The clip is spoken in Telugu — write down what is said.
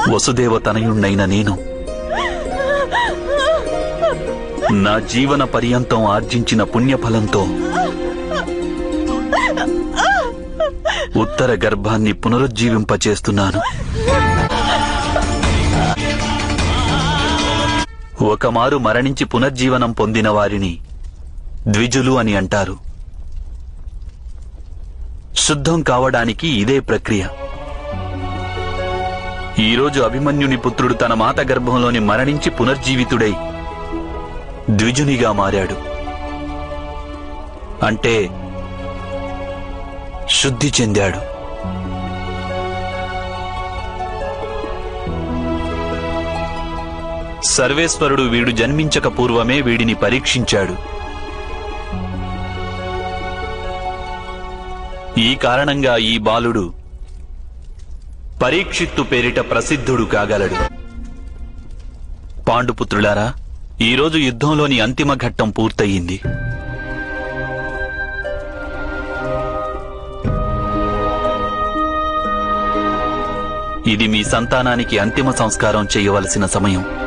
వసుదేవ తనయుణ్ణైన నేను నా జీవన పర్యంతం ఆర్జించిన పుణ్యఫలంతో ఉత్తర గర్భాన్ని పునరుజ్జీవింపచేస్తున్నాను. ఒకమారు మరణించి పునర్జీవనం పొందిన వారిని ద్విజులు అని అంటారు. శుద్ధం కావడానికి ఇదే ప్రక్రియ. ఈరోజు అభిమన్యుని పుత్రుడు తన మాత గర్భంలోని మరణించి పునర్జీవితుడై ద్విజునిగా మారాడు. అంటే శుద్ధి చెందాడు. సర్వేశ్వరుడు వీడు జన్మించక పూర్వమే వీడిని పరీక్షించాడు. ఈ కారణంగా ఈ బాలుడు పరీక్షిత్తు పేరిట ప్రసిద్ధుడు కాగలడు. పాండుపుత్రులారా, ఈరోజు యుద్ధంలోని అంతిమ ఘట్టం పూర్తయింది. ఇది మీ సంతానానికి అంతిమ సంస్కారం చేయవలసిన సమయం.